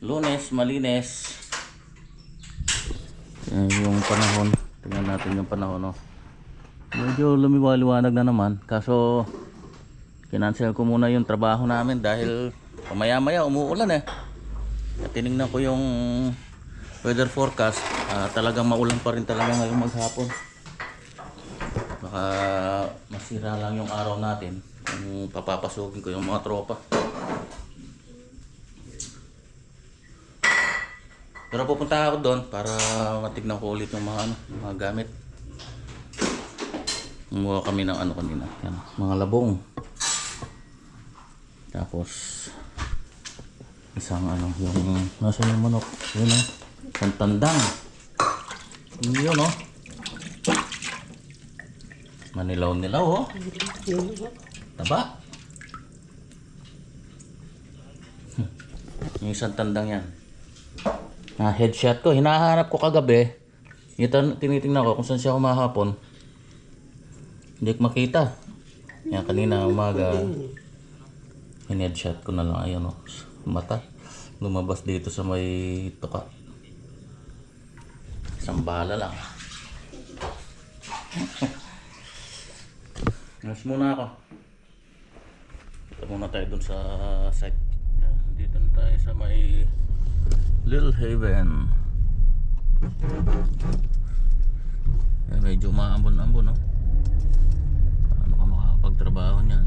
Lunes, malinis. Yan yung panahon. Tingnan natin yung panahon, no? Medyo lumiwaliwanag na naman. Kaso, kinansel ko muna yung trabaho namin dahil pamaya-maya umuulan eh. At tinignan ko yung weather forecast. Talagang maulan pa rin talaga ngayong maghapon. Baka masira lang yung araw natin kung papapasukin ko yung mga tropa. Pero pupunta ako doon para matignan ko ulit yung mga gamit. Kumuha kami ng kanina. Yan, mga labong. Tapos isang yung nasa yung manok. Yun o. Santandang. Yun o. Manilaw-nilaw o. Taba. Yung isang tandang yan. Headshot ko. Hinahanap ko kagabi. Tinitingnan ko kung saan siya kumahapon. Hindi ko makita. Yan, kanina umaga. Headshot ko na lang. Ayun o. Mata. Lumabas dito sa may tuka. Isang bala lang. Mas muna ako. Ito muna tayo dun sa site. Dito na tayo sa may Little Haven. Medyo maambon-ambon, no? Paano ka makakapagtrabaho niyan?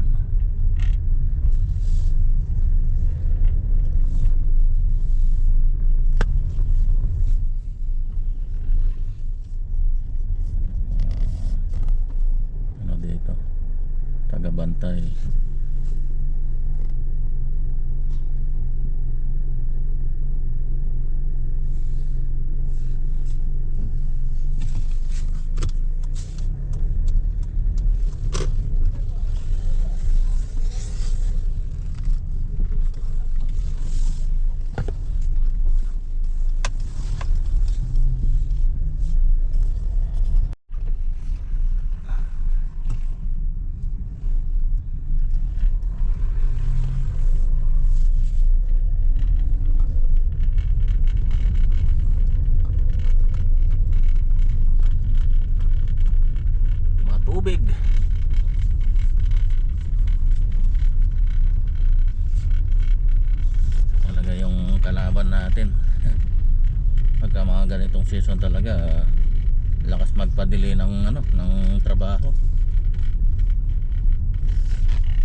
Ano dito? Taga-bantay. Tubig. Talaga yung kalaban natin. Pagka mga ganitong season talaga, lakas magpadili ng ng trabaho.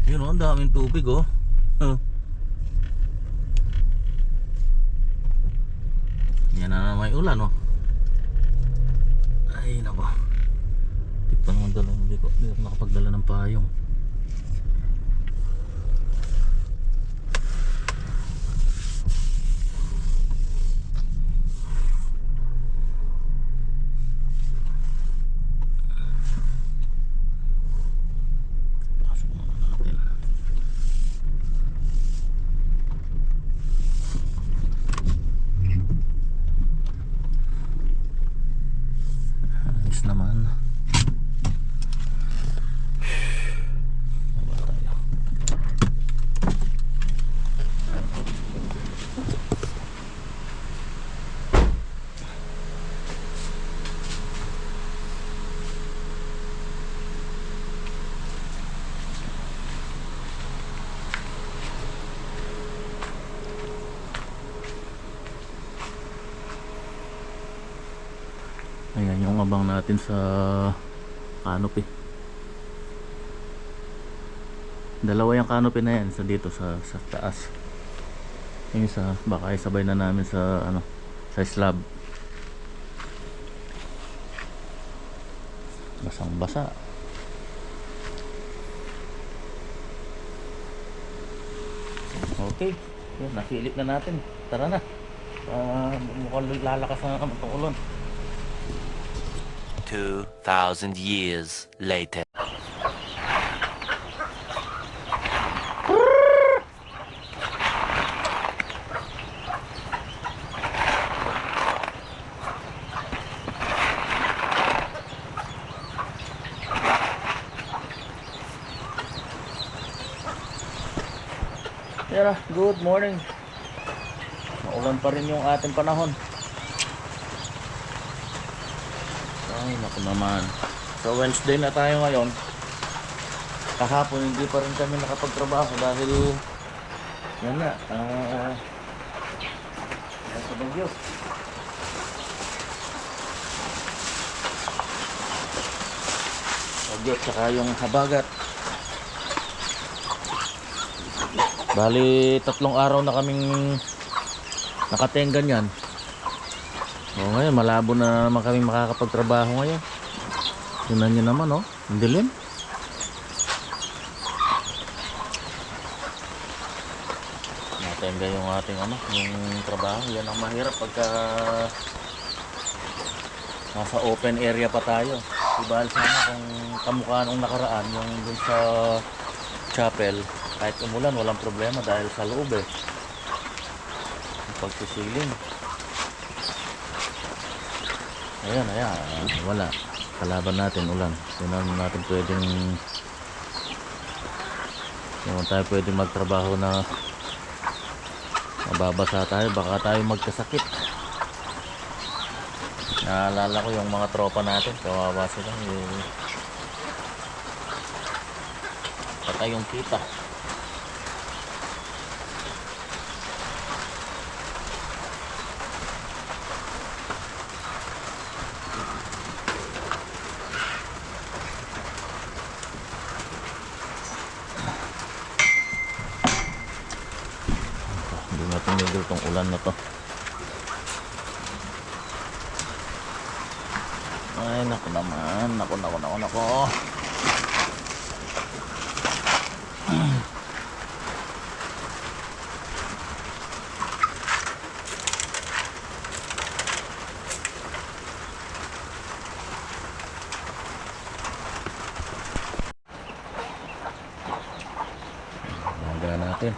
Yun o, ang daming tubig oh. Yan na may ulan oh. Ay nako. Hindi ko nakapagdala ng payong. Pasok muna natin. Ayos naman. Ayan yung abang natin sa canopy. Dalawa yung canopy na yan sa dito sa taas. Yung isa baka isabay na namin sa sa slab. Basang basa. Okay, yun, nasilip na natin. Tara na. Mukhang lalakas na naman itong ulan. 2,000 years later. Tara, good morning. Ulan pa rin yung ating panahon. Ay, naku naman. So Wednesday na tayo ngayon. Kahapon hindi pa rin kami nakapagtrabaho dahil yan na, sa bagyo. Bagyo tsaka yung habagat. Bali 3 araw na kaming nakatenga niyan. O ngayon malabo na naman kami makakapagtrabaho ngayon. Tingnan nyo naman, oh, ang dilim. Natenga yung ating yung trabaho. Yan ang mahirap pagka nasa open area pa tayo. Ibahal sana kung kamukha nung nakaraan yung dun sa chapel. Kahit umulan walang problema dahil sa loob eh. Pagsisiling. Ayan, wala. Kalaban natin ulan. Yun natin pwedeng naman tayo pwedeng magtrabaho na mababasa tayo. Baka tayo magkasakit. Naalala ko yung mga tropa natin. Kawawa sila. Patay yung kita. Hindi natin nigil tong ulan na to. Ay, naku naman. Naku. Hanggang natin.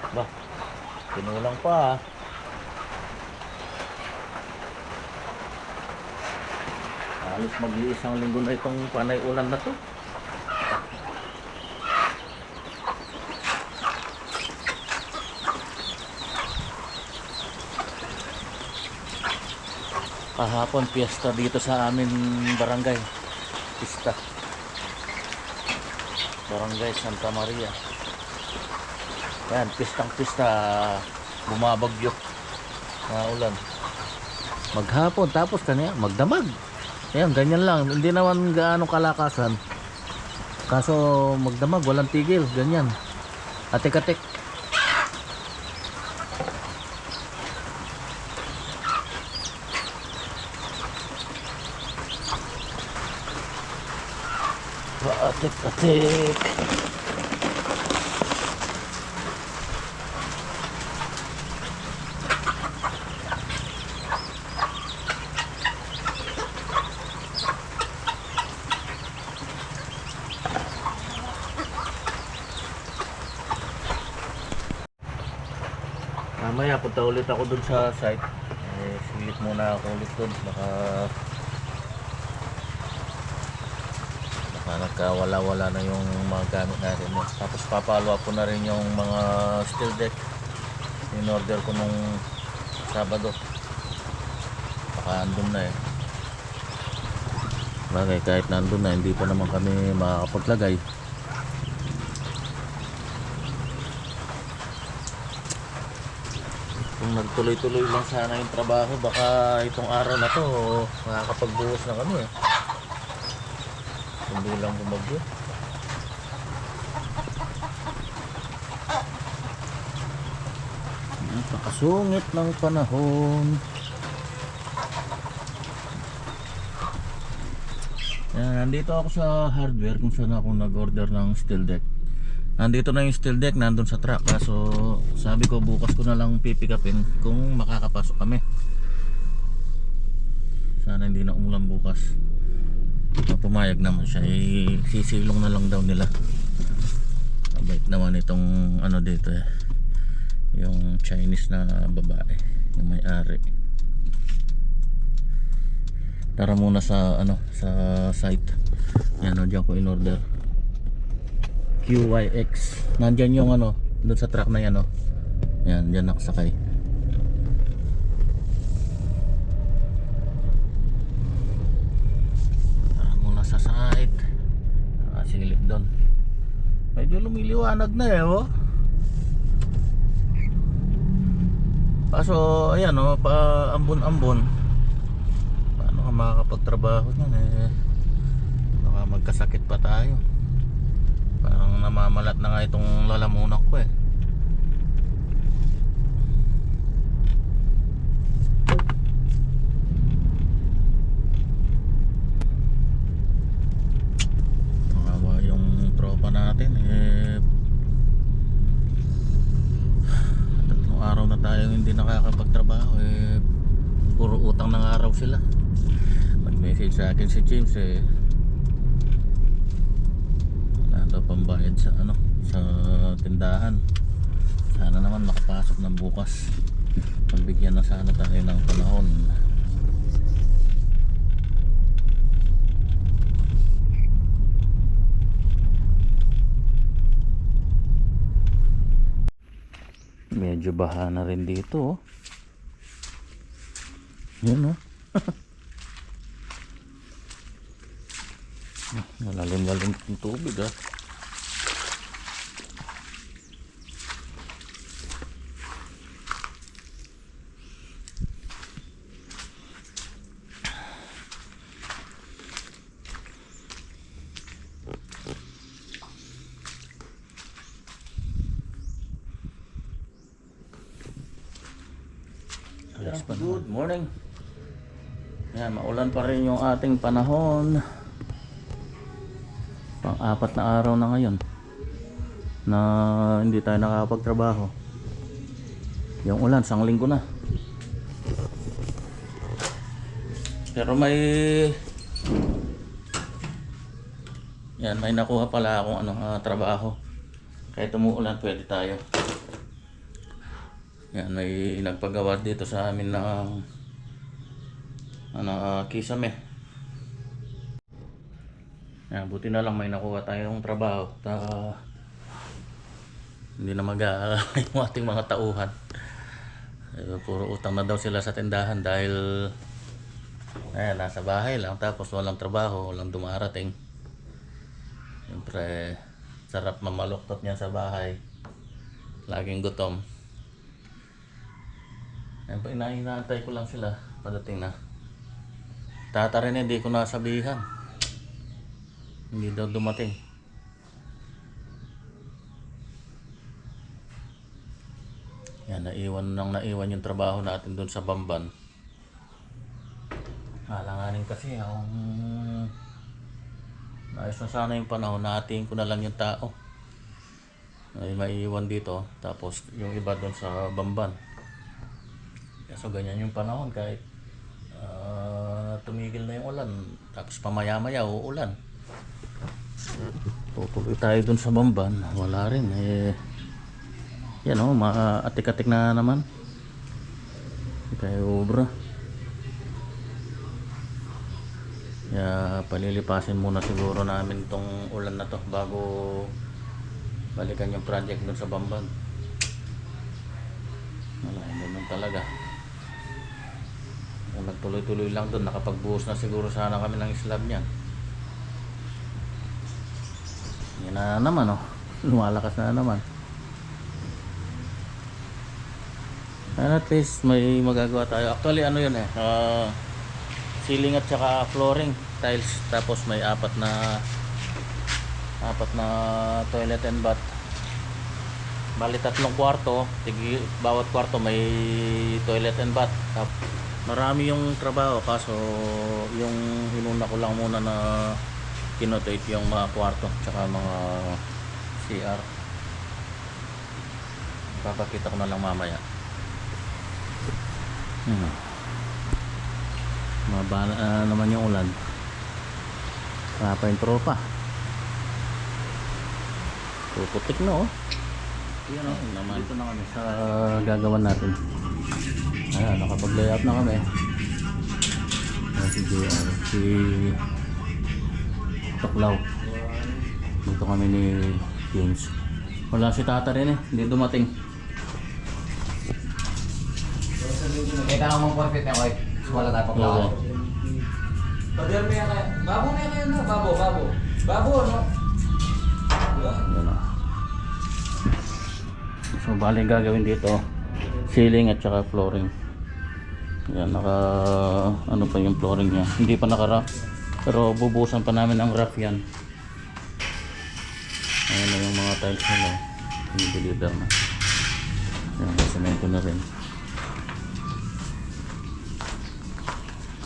Ba, pinulang pa ah. Halos mag-iisang linggo na itong panay ulan na to. Kahapon piyesta dito sa amin barangay. Pista. Barangay Santa Maria. Yan, pistang-pista, bumabagyo na ulan. Maghapon tapos kanya magdamag. Ayan, ganyan lang. Hindi naman gaano kalakasan. Kaso magdamag, walang tigil. Ganyan. Atik-atik. Atik-atik. Mamaya punta ulit ako dun sa site. Silit muna ako ulit dun. Baka nagkawala-wala na yung mga gamit natin. Tapos papalo ko na rin yung mga steel deck. In order ko nung Sabado. Baka andun na eh. Bagay kahit nandun na, hindi pa naman kami makakapaglagay. Kung nagtuloy-tuloy lang sana yung trabaho, baka itong araw na to makakapagbuhos na kami eh. Hindi lang bumagyo. Napakasungit ng panahon. Yan, nandito ako sa hardware kung saan ako nag-order ng steel deck. Nandito na yung steel deck, nandun sa truck. So sabi ko bukas ko na lang pipick upin kung makakapasok kami. Sana hindi na umulan bukas. Pumayag naman siya, sisilong na lang daw nila. Mabait naman itong ano dito eh, yung Chinese na babae, yung may-ari. Tara muna sa sa site. Yan o, dyan ko in order QYX. Nandyan yung doon sa truck na yan o. Yan, dyan nakasakay. Tara muna sa site. Nakasilip doon. Medyo lumiliwanag na eh, oh. Kaso, ayan, oh, pa ambon-ambon. Paano ka makakapagtrabaho niyan eh? Baka magkasakit pa tayo. Parang namamalat na nga itong lalamunan ko eh. Kawawa yung tropa natin eh. Tatlong araw na tayo hindi nakakapagtrabaho eh. Puro utang ng araw sila. Nag-message sa akin si James eh. Wala daw pambayad sa sa tindahan. Sana naman makapasok ng bukas. Pagbigyan na sana tayo ng panahon. Medyo baha na rin dito, oh. Yun, oh. Malalim-lalim yung tubig, ah. Good morning. Yan, maulan pa rin yung ating panahon. Pang-apat na araw na ngayon na hindi tayo nakakapagtrabaho. Yung ulan, isang linggo na. Pero may nakuha pala akong trabaho. Kahit umuulan, pwede tayo. Yan, may nagpagawa dito sa amin ng kisame. Yan, buti na lang may nakuha tayong trabaho. Hindi na yung ating mga tauhan. Puro utang na daw sila sa tindahan dahil nasa bahay lang tapos walang trabaho, walang dumarating. Siyempre, sarap mamaluktot niya sa bahay. Laging gutom. Ayan pa, inaantay ko lang sila padating na. Tata rin hindi ko nasabihan. Hindi daw dumating. Yan, naiwan yung trabaho natin doon sa Bamban. Alanganin kasi akong naayos na sana yung panahon, natin ko na lang yung tao. Ay maiiwan dito, tapos yung iba doon sa Bamban. So ganyan yung panahon, kahit tumigil na yung ulan, tapos pamaya-maya uulan. Tutuloy tayo dun sa Bamban, wala rin yan, maatik-atik na naman. Hindi tayo obra. Kaya palilipasin muna siguro namin tong ulan na to bago balikan yung project dun sa Bamban. Wala, ganun talaga. Kung nagtuloy-tuloy lang doon, nakapagbuhos na siguro sana kami ng slab niyan. Yan na naman, oh. Lumalakas na naman. And at least may magagawa tayo. Actually yun ceiling at saka flooring tiles, tapos may apat na toilet and bath. Bali 3 kwarto, bawat kwarto may toilet and bath. Marami yung trabaho, kaso yung hinuna ko lang muna na kinotate yung mga kwarto tsaka mga CR. Papakita ko na lang mamaya. Mabala naman yung ulan. Wala pa yung tropa. Puputik na, oh. Yan, oh. Naman ito na kami sa gagawan natin. Ayan, nakapag-layout na kami. Si JR, si Toklaw. Dito kami ni James. Wala si Tata rin, hindi dumating. Kita ka mong perfect na koy. Wala tayo Oo. pagkakas. Pader mo yan kaya. Babo na yan kayo na. Babo. Babo, no? Yan o. So bali gagawin dito ceiling at saka flooring. Yan, ano pa yung flooring niya. Hindi pa naka-wrap. Pero bubusan pa namin ang wrap yan. Ayan na yung mga tiles nila. Deliver na. Yan, semento na rin.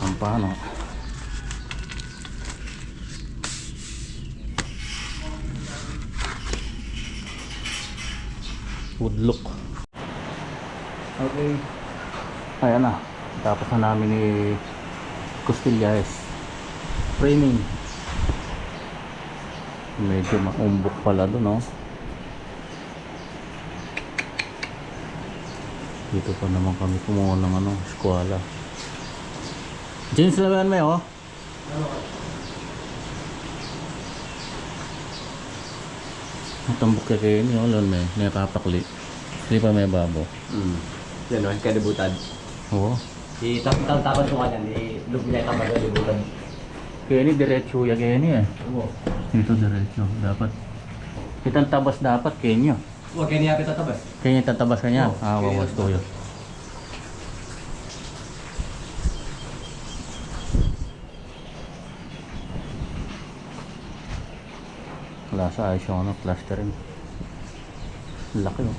Ang paano. Wood look. Okay. Ayan na. Tapos na namin ni Costillas. Framing. Medyo maumbok pala doon, no? Dito pa naman kami kumuha ng ano, eskwala. James, laban mo oh. Matambok ka kayo niyo, lon may nakapakli. Hindi pa may babo. Yan o, kalibutan. Oo. Tapos ko kanyan, lubilay ka magalibutan. Kaya ni diretso ya kaya ni eh. Oo. Dito diretso. Dapat. Kitang tabas dapat kaya niyo. Huwag kayo niya tatabas. Kaya niya tatabas ka niya. Oo, Wawas to yun. Klasa ayos yung ano, plastering. Laki oh.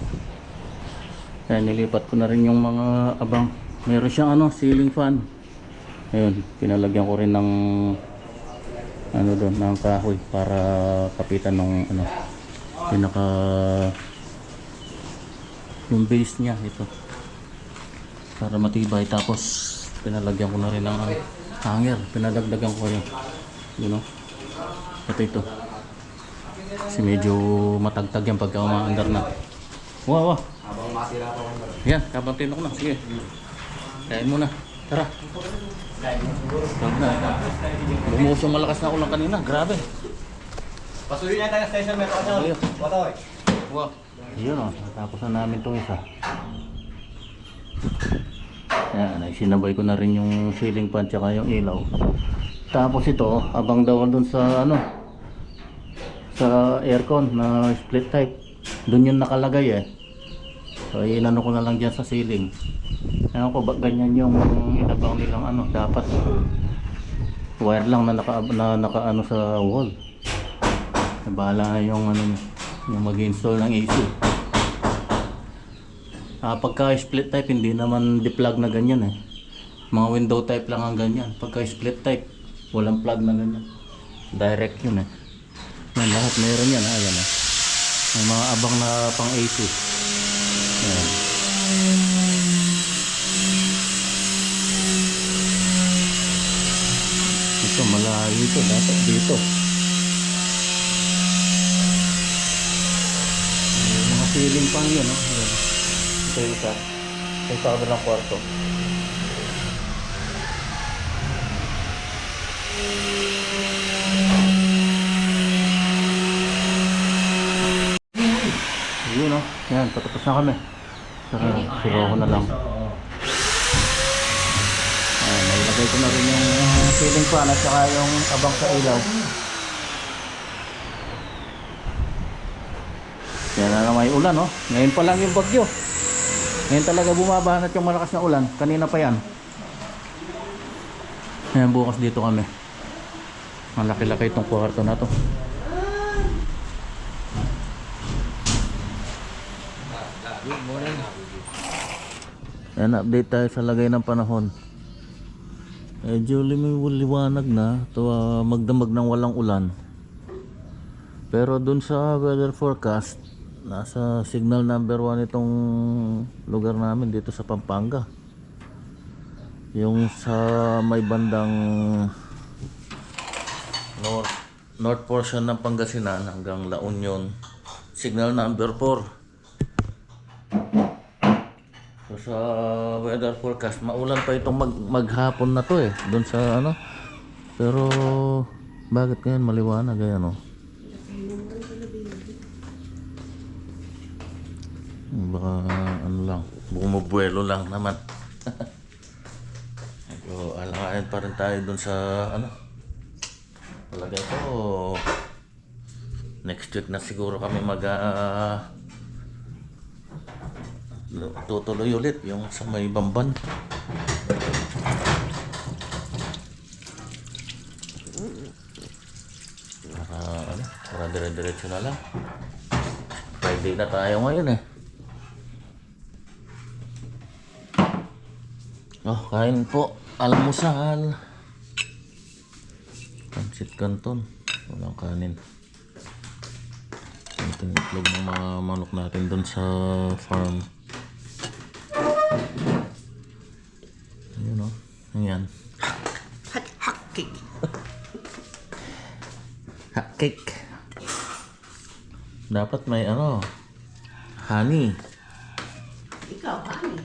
Kaya nilipat ko na rin yung mga abang. Meron siyang ano, ceiling fan. Ayun, pinalagyan ko rin ng ano doon, ng kahoy para kapitan ng ano, pinaka yung base niya ito. Para matibay, tapos pinalagyan ko na rin ng hanger, pinadagdagan ko yun. You know? Ito. Kasi medyo matagtag yan pagka umaandar na. Wow. Habang matira pa ko. Yan, kabantin ako na. Sige. Kain muna. Tara. Lumuhos yung malakas na ulan kanina. Grabe. Pasuloy niya tayo sa station, may pakasal. Ayun. Watoy. Wow. Yun o. Tapos na namin itong isa. Yan. Sinabay ko na rin yung ceiling fan tsaka yung ilaw. Tapos ito, abang daw dun sa ano, sa aircon na split type. Doon yung nakalagay eh. So inano ko na lang dyan sa ceiling. Ewan ko ba ganyan yung inabang nilang ano, dapat wire lang na naka ano sa wall. Bahala na yung ano, yung mag-install ng AC. Pagka split type hindi naman de-plug na ganyan eh. Mga window type lang ang ganyan. Pagka split type walang plug na ganyan. Direct yun eh. Yan, lahat meron yan. Ayan eh. May mga abang na pang AC. Ayan. Ito malayo ito. Dapat dito. Yung mga ceiling pang yun. No? Ayan. Ito yung isa. Ito yung sa kabilang kwarto. Yun o. Yan, patapos na kami. Tara, siro ko na lang. Nalagay ko na rin yung ceiling fan at saka yung abang sa ilaw. Yan na naman yung ulan, no? Ngayon pa lang yung bagyo. Ngayon talaga bumabanat yung malakas na ulan. Kanina pa yan. Yan, bukas dito kami. Malaki-laki itong kwarto na to. Good morning. Yan, update tayo sa lagay ng panahon. Medyo liwanag na. Ito, magdamag ng walang ulan. Pero dun sa weather forecast, nasa signal number 1 itong lugar namin dito sa Pampanga. Yung sa may bandang north portion ng Pangasinan hanggang La Union, signal number 4. So sa weather forecast, maulan pa itong maghapon na to eh, doon sa ano. Pero bakit ngayon maliwanag ay ano? Baka ano lang, bumubuelo lang naman. So, alakain pa rin tayo dun sa ano. Talaga ito. Next week na siguro kami tutuloy ulit yung sa may Bamban. Para dire-diretso na lang. Friday na tayo ngayon eh. Oh, kain po. Almusal. Pansit Canton. Walang kanin. Ito yung itlog ng mga manok natin doon sa farm. Ayun o. Ayan. Hot cake. Hot cake. Dapat may ano. Honey. Ikaw, honey.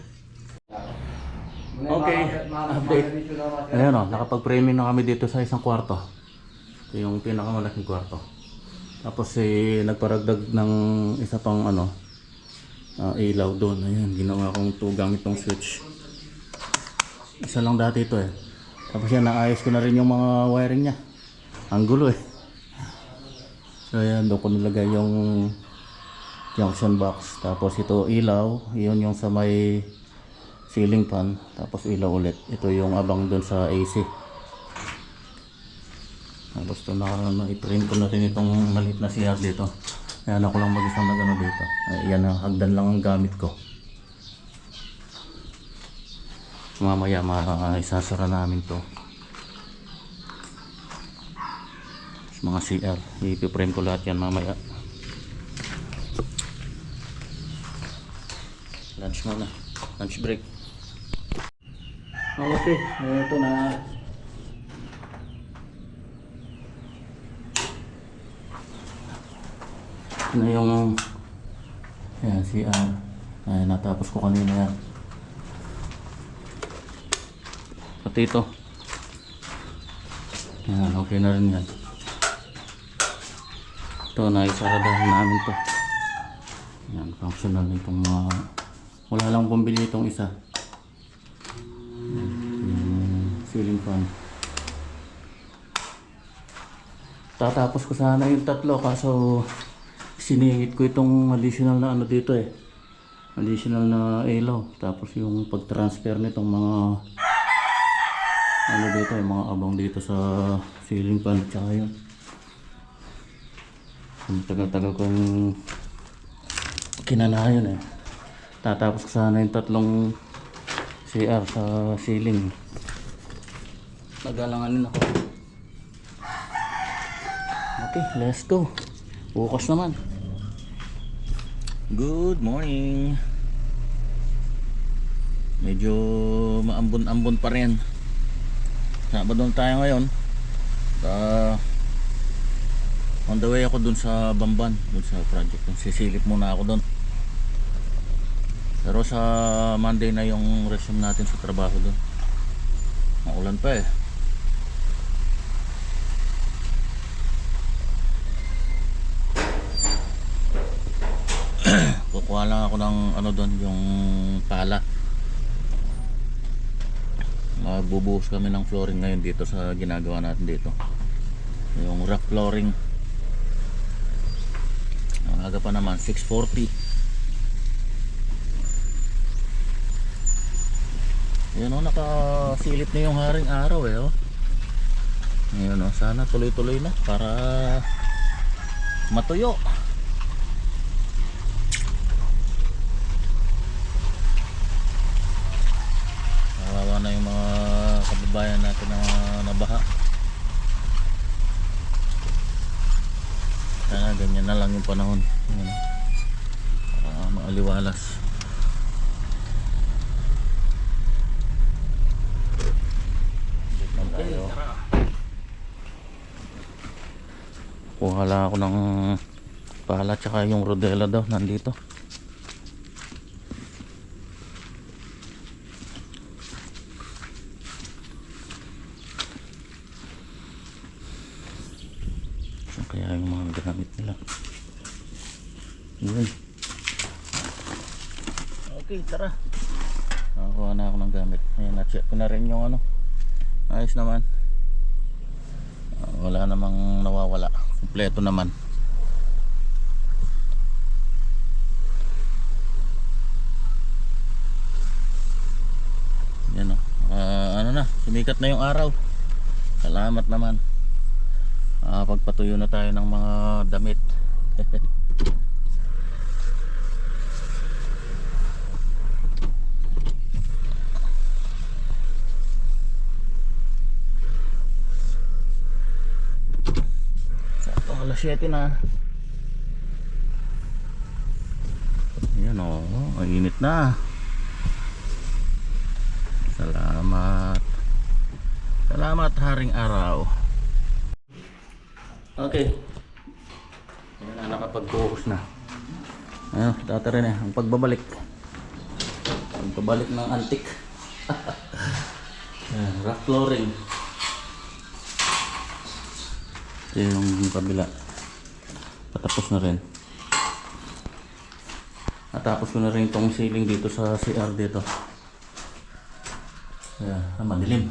Okay, update. Ayan o, nakapag-premium na kami dito sa isang kwarto. Ito yung pinakamalaking kwarto. Tapos nagparagdag ng isa pang ano, ilaw doon. Ayan, ginawa kong tugang itong switch. Isa lang dati ito eh. Tapos yan, naayos ko na rin yung mga wiring niya. Ang gulo eh. So ayan, doon ko nilagay yung junction box. Tapos ito ilaw, yun yung sa may ceiling fan. Tapos ilaw ulit. Ito yung abang doon sa AC. Tapos ito i-print ko na rin itong maliit na CR dito. Ayan, ako lang mag-isang nagano dito. Ayan, hagdan lang ang gamit ko. Mamaya isasara namin to. Mga CR, i-frame ko lahat yan mamaya. Lunch muna, lunch break. Okay, ito na. Ito na yung ayan, CR. Ayan, natapos ko kanina yan. Pati ito. Ayan, okay na rin yan. Ito, naisaradahan namin to. Yan, functional itong mga wala lang pambili itong isa. Yung ceiling fan. Tatapos ko sana yung tatlo kaso siningit ko itong additional na ano dito eh. Additional na ilaw. Tapos yung pag-transfer nitong mga ano dito eh, mga abang dito sa ceiling fan tsaka yun. Ang tagal-tagal kong kinanayon eh. Tatapos ko sana yung tatlong CR sa ceiling. Nagalanganin ako. Okay, let's go. Bukas naman. Good morning. Medyo maambon-ambon pa rin. Sabado tayo ngayon. On the way ako dun sa Bamban, dun sa project. Sisilip muna ako dun. Pero sa Monday na yung resume natin sa trabaho dun. Maulan pa eh. Kukuha lang ako ng ano dun, yung pala. Magbubuhos kami ng flooring ngayon dito sa ginagawa natin dito. Yung rough flooring. Ang aga pa naman 6:40. Yun o, nakasilip na yung haring araw eh oh. Ngayon o, sana tuloy-tuloy na para matuyo. Kawawa na yung mga kababayan natin na nabaha. Sana ganyan na lang yung panahon. Maaliwalas. Okay. Kuha lang ako ng pala tsaka yung rodela daw nandito. Kaya yung mga gamit nila yun. Okay, tara. Nakakuha na ako ng gamit. Ayan, na-check ko na rin yung ano, Ayos naman. Wala namang nawawala. Kumpleto naman. Yan o. Ano na, sumikat na yung araw. Salamat naman. Pagpatuyo na tayo ng mga damit. Sakto alas 7 na. Yan o, ang init na. Salamat. Salamat haring araw. Okay. Yan na, nakapag-focus na. Ayun, tatarin na ang pagbabalik. Pagbabalik ng antik. Yan, rock flooring. Ito yung kabila. Patapos na rin. Natapos ko na rin itong ceiling dito sa CR dito. Ayan, madilim.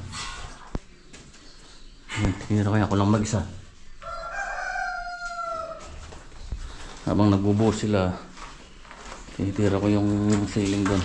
Tira kaya ako lang mag-isa. Habang nagbubuhos sila, tinitira ko yung ceiling doon.